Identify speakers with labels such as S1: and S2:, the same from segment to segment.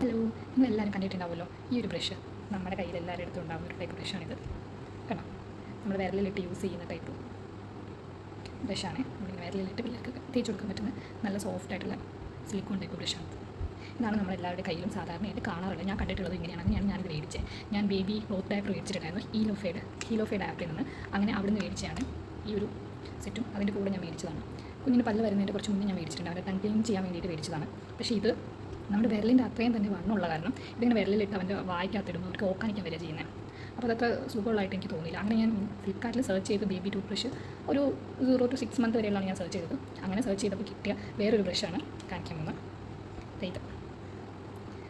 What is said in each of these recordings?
S1: Hello, നിങ്ങളെല്ലാവരും കണ്ടിട്ടുണ്ടാവുമല്ലോ ഈ ഒരു ബ്രഷ്. നമ്മുടെ കയ്യിൽ എല്ലാവരും അടുത്തും ഉണ്ടാകുന്ന ഒരു ടൈപ്പ് ബ്രഷാണിത്. കണ്ടോ, നമ്മൾ വിരലിലിട്ട് യൂസ് ചെയ്യുന്ന ടൈപ്പ് ബ്രഷാണ്. നമ്മളിങ്ങനെ വിരലിലിട്ട് പിള്ളേർക്ക് തേച്ച് കൊടുക്കാൻ പറ്റുന്ന നല്ല സോഫ്റ്റ് ആയിട്ടുള്ള സിലിക്കോൺ ടൈപ്പ് ബ്രഷാണ്. ഇതാണ് നമ്മളെല്ലാവരുടെ കയ്യിലും സാധാരണയായിട്ട് കാണാറുള്ളത്. ഞാൻ കണ്ടിട്ടുള്ളത് ഇങ്ങനെയാണ്. ഞാനിത് മേടിച്ചത്. ഞാൻ ബേബി ക്ലോത്ത് ഡയപ്പർ മേടിച്ചിട്ടുണ്ടായിരുന്നു ഹീലോഫൈഡ് ആപ്പിൽ നിന്ന്. അങ്ങനെ അവിടെ നിന്ന് മേടിച്ചതാണ് ഈ ഒരു സെറ്റും. അതിൻ്റെ കൂടെ ഞാൻ മേടിച്ചതാണ്. കുഞ്ഞിന് പല്ല് വരുന്നതിൻ്റെ കുറച്ച് മുന്നേ ഞാൻ മേടിച്ചിട്ടുണ്ട്. അവരെ ടങ് ക്ലീൻ ചെയ്യാൻ വേണ്ടിയിട്ട് മേടിച്ചതാണ്. പക്ഷേ ഇത് നമ്മുടെ വിരലിൻ്റെ അത്രയും തന്നെ വണ്ണമുള്ള കാരണം ഇതിങ്ങനെ വിരലിലിട്ട് അവൻ്റെ വായിക്കകത്തിടുമ്പോൾ അവർക്ക് ഓക്കാനിക്കാൻ വരിക ചെയ്യുന്നത്. അപ്പോൾ അതത്ര സുഖമുള്ളതായിട്ട് എനിക്ക് തോന്നിയില്ല. അങ്ങനെ ഞാൻ ഫ്ലിപ്കാർട്ടിൽ സെർച്ച് ചെയ്ത് ബേബി ടൂത്ത് ബ്രഷ് ഒരു 0 to 6 month വരെയുള്ളതാണ് ഞാൻ സെർച്ച് ചെയ്തത്. അങ്ങനെ സെർച്ച് ചെയ്തപ്പോൾ കിട്ടിയ വേറൊരു ബ്രഷാണ് കാണിക്കാൻ പോകുന്നത്. ഇത്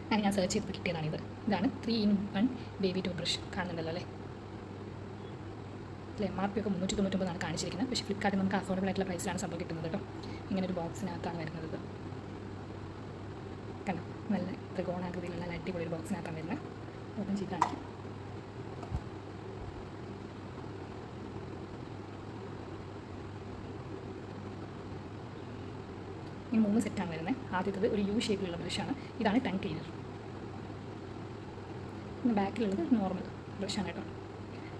S1: അങ്ങനെ ഞാൻ സെർച്ച് ചെയ്തപ്പോൾ കിട്ടിയതാണിത്. ഇതാണ് 3-in-1 ബേബി ടൂത്ത് ബ്രഷ്. കാണുന്നുണ്ടല്ലോ അല്ലേ? MRP ഒക്കെ 399 കാണിച്ചിരിക്കുന്നത്. പക്ഷേ ഫ്ലിപ്കാർട്ടിൽ നമുക്ക് അഫോർഡബിൾ ആയിട്ടുള്ള പ്രൈസിലാണ് സംഭവം കിട്ടുന്നത് കേട്ടോ. ഇങ്ങനെ ഒരു ബോക്സിനകത്താണ് വരുന്നത്. ഇത് കണ്ടോ, നല്ല ത്രികോണാകൃതിയിലുള്ള നല്ല അടിപൊളി ഒരു ബോക്സിനകത്താണ് വരുന്നത്. ഓപ്പൺ ചെയ്ത് കാണിക്കാം. ഇനി 3 സെറ്റാണ് വരുന്നത്. ആദ്യത്തത് ഒരു യു ഷേപ്പിലുള്ള ബ്രഷാണ്. ഇതാണ് ടങ് ക്ലീനർ. പിന്നെ ബാക്കിലുള്ളത് നോർമൽ ബ്രഷാണ് കേട്ടോ.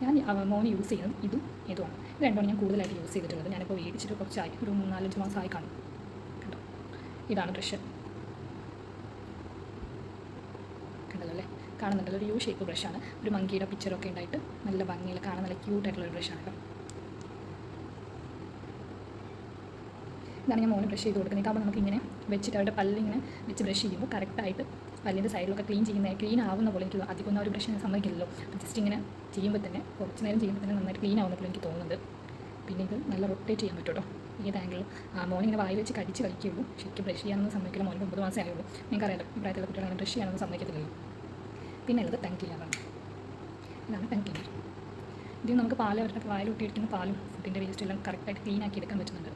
S1: ഞാൻ മോന് യൂസ് ചെയ്യുന്നത് ഇതുമാണ്. ഇത് രണ്ടുമാണ് ഞാൻ കൂടുതലായിട്ട് യൂസ് ചെയ്തിട്ടുള്ളത്. ഞാനിപ്പോൾ മേടിച്ചിട്ട് കുറച്ചായി, ഒരു 4-5 മാസമായി കാണും. കണ്ടോ, ഇതാണ് ബ്രഷ്. കണ്ടല്ലോ അല്ലേ? കാണുന്നുണ്ടല്ലോ, ഒരു യു ഷേപ്പ് ബ്രഷാണ്. ഒരു മങ്കിയുടെ പിക്ചറൊക്കെ ഉണ്ടായിട്ട് നല്ല ഭംഗിയിൽ കാണാൻ നല്ല ക്യൂട്ടായിട്ടുള്ള ഒരു ബ്രഷാണ് കേട്ടോ. ഇതാണ് ഞാൻ മോന് ബ്രഷ് ചെയ്ത് കൊടുക്കുന്നത്. ഇതാകുമ്പോൾ നമുക്കിങ്ങനെ വെച്ചിട്ട് അവരുടെ പല്ലിങ്ങനെ വെച്ച് ബ്രഷ് ചെയ്യുമ്പോൾ കറക്റ്റായിട്ട് പല്ലിൻ്റെ സൈഡിലൊക്കെ ക്ലീൻ ആവുന്ന പോലെ എനിക്ക് അധികം ഒരു ബ്രഷ് സമ്മതിക്കില്ലല്ലോ. ജസ്റ്റ് ഇങ്ങനെ ചെയ്യുമ്പോൾ തന്നെ കുറച്ച് നേരം ചെയ്യുമ്പോൾ തന്നെ നന്നായിട്ട് ക്ലീൻ ആവുന്ന പോലെ എനിക്ക് തോന്നുന്നുണ്ട്. പിന്നെ ഇത് നല്ല റൊട്ടേറ്റ് ചെയ്യാൻ പറ്റും കേട്ടോ. ഏത് ആംഗിളും മോനിങ്ങനെ വായി വെച്ച് കടിച്ച് കളിക്കുകയുള്ളൂ. ശരിക്കും ബ്രഷ് ചെയ്യാനൊന്നും സമ്മതിക്കില്ല. മോന് 9 മാസമേ ആയുള്ളൂ. നിങ്ങൾക്കറിയാലോ, ഈ പ്രായത്തിലുള്ള കുട്ടികളാണ് ബ്രഷ് ചെയ്യാനൊന്നും സമ്മതിക്കത്തില്ലല്ലോ. പിന്നെ ഉള്ളത് ടങ് ക്ലീനറാണ്. ഇതാണ് ടങ് ക്ലീനർ. ഇതിൽ നമുക്ക് അവരുടെ വായിലൊട്ടിയിരിക്കുന്ന പാലും ഫുഡിൻ്റെ വേസ്റ്റ് എല്ലാം കറക്റ്റായിട്ട് ക്ലീൻ ആക്കി എടുക്കാൻ പറ്റുന്നുണ്ട്.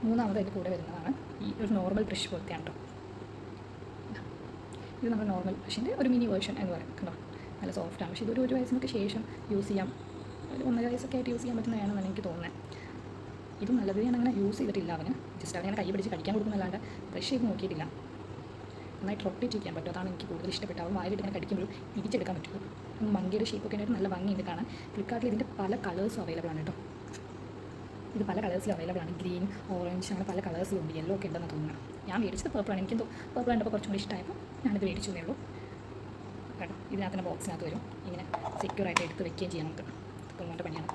S1: മൂന്നാമത് അതിൻ്റെ കൂടെ വരുന്നതാണ് ഈ ഒരു നോർമൽ ബ്രഷ് പോലത്തെയാണ് കേട്ടോ. ഇത് നമ്മുടെ നോർമൽ ബ്രഷിൻ്റെ ഒരു മിനി വേർഷൻ എന്ന് പറയും. കണ്ടോ, നല്ല സോഫ്റ്റാണ്. പക്ഷേ ഇതൊരു 1 വയസ്സിനൊക്കെ ശേഷം യൂസ് ചെയ്യാം. ഒരു 1.5 വയസ്സൊക്കെ ആയിട്ട് യൂസ് ചെയ്യാൻ പറ്റുന്നതാണെന്നാണ് എനിക്ക് തോന്നുന്നത്. ഇതും നല്ലത്. ഞാൻ അങ്ങനെ യൂസ് ചെയ്തിട്ടില്ല. ജസ്റ്റ് അവനെ കൈ പിടിച്ച് കടിക്കാൻ കൊടുക്കുന്നല്ലാണ്ട് ബ്രഷ് ചെയ്ത് നോക്കിയിട്ടില്ല. നന്നായിട്ട് റൊട്ടേറ്റ് ചെയ്യാൻ പറ്റും. അതാണ് എനിക്ക് കൂടുതൽ ഇഷ്ടപ്പെട്ടത്. അവൻ വായിലിട്ട് ഇങ്ങനെ കടിക്കുമ്പോഴും തിരിച്ചെടുക്കാൻ പറ്റുള്ളൂ. മങ്കിയുടെ ഷേപ്പൊക്കെ ആയിട്ട് നല്ല ഭംഗിയുണ്ട് കാണാൻ. ഫ്ലിപ്കാർട്ടിൽ ഇതിൻ്റെ പല കളേഴ്സും അവൈലബിൾ ആണ് കേട്ടോ. ഇത് പല കളേഴ്സിലും അവൈലബിൾ ആണ്. ഗ്രീൻ, ഓറഞ്ച്, അങ്ങനെ പല കളേഴ്സിലുണ്ട്. യെല്ലോ ഒക്കെ ഉണ്ടെന്ന് തോന്നുന്നു. ഞാൻ മേടിച്ചത് പേർപ്പിളാണ്. എനിക്കെന്തോ പേർപ്പിൾ കണ്ടപ്പോൾ കുറച്ചും കൂടി ഇഷ്ടമായപ്പോൾ ഞാനിത് മേടിച്ചതേ ഉള്ളൂ കേട്ടോ. ഇതിനകത്ത് ബോക്സിനകത്ത് വരും. ഇങ്ങനെ സെക്യൂറായിട്ട് എടുത്ത് വെക്കുകയും ചെയ്യാം. നമുക്ക് കൊള്ളേണ്ട പണിയാണ്.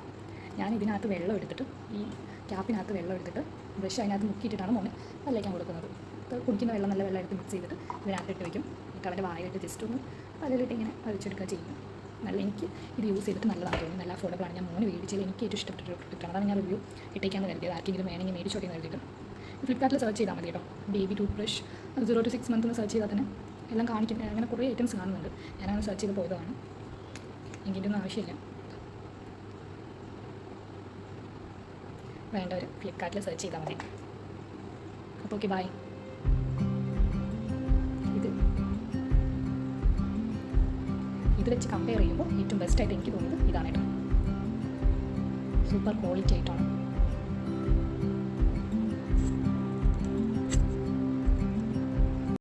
S1: ഞാൻ ഇതിനകത്ത് വെള്ളം എടുത്തിട്ട്, ഈ ക്യാപ്പിനകത്ത് വെള്ളം എടുത്തിട്ട് ബ്രഷ് അതിനകത്ത് മുക്കിയിട്ടിട്ടാണ് മോന് പല്ലേക്കാൻ കൊടുക്കുന്നത്. കുടിക്കുന്ന വെള്ളം, നല്ല വെള്ളം എടുത്ത് മിക്സ് ചെയ്തിട്ട് ഇതിനകത്തിട്ട് വയ്ക്കും. എന്നിട്ട് അവൻ്റെ വായിലിട്ട് ജസ്റ്റ് ഒന്ന് പല്ലിലിട്ട് ഇങ്ങനെ വലിച്ചെടുക്കുക ചെയ്യും. എനിക്ക് ഇത് യൂസ് ചെയ്തിട്ട് നല്ലതാണ് തോന്നുന്നു. നല്ല അഫോർഡബിളാണ്. ഞാൻ മോന് മേടിച്ചതിൽ എനിക്ക് ഏറ്റവും ഇഷ്ടപ്പെട്ടൊരു പ്രൊഡക്റ്റാണ്. അതാണ് ഞാൻ റിവ്യൂ ഇട്ടേക്കാന്ന് കരുതിയത്. ആർക്കെങ്കിലും വേണമെങ്കിൽ മേടിച്ചോട്ടെ എന്ന് കരുതിയിട്ട്. ഫ്ലിപ്കാർട്ടിൽ സെർച്ച് ചെയ്താൽ മതി കേട്ടോ. Baby tooth brush 0 to 6 month എന്ന് സെർച്ച് ചെയ്താൽ തന്നെ എല്ലാം കാണിക്കുന്നത്. അങ്ങനെ കുറേ ഐറ്റംസ് കാണുന്നുണ്ട്. ഞാനങ്ങനെ സെർച്ച് ചെയ്ത് പോയതാണ്. എനിക്കിൻ്റെ ഒന്നും ആവശ്യമില്ല. വേണ്ടവർ ഫ്ലിപ്കാർട്ടിൽ സെർച്ച് ചെയ്താൽ മതി. അപ്പോൾ ഓക്കെ, ബൈ. ഇത് വെച്ച് കമ്പയർ ചെയ്യുമ്പോൾ ഏറ്റവും ബെസ്റ്റായിട്ട് എനിക്ക് തോന്നുന്നത് ഇതാണ് കേട്ടോ. സൂപ്പർ ക്വാളിറ്റി ആയിട്ടാണ്.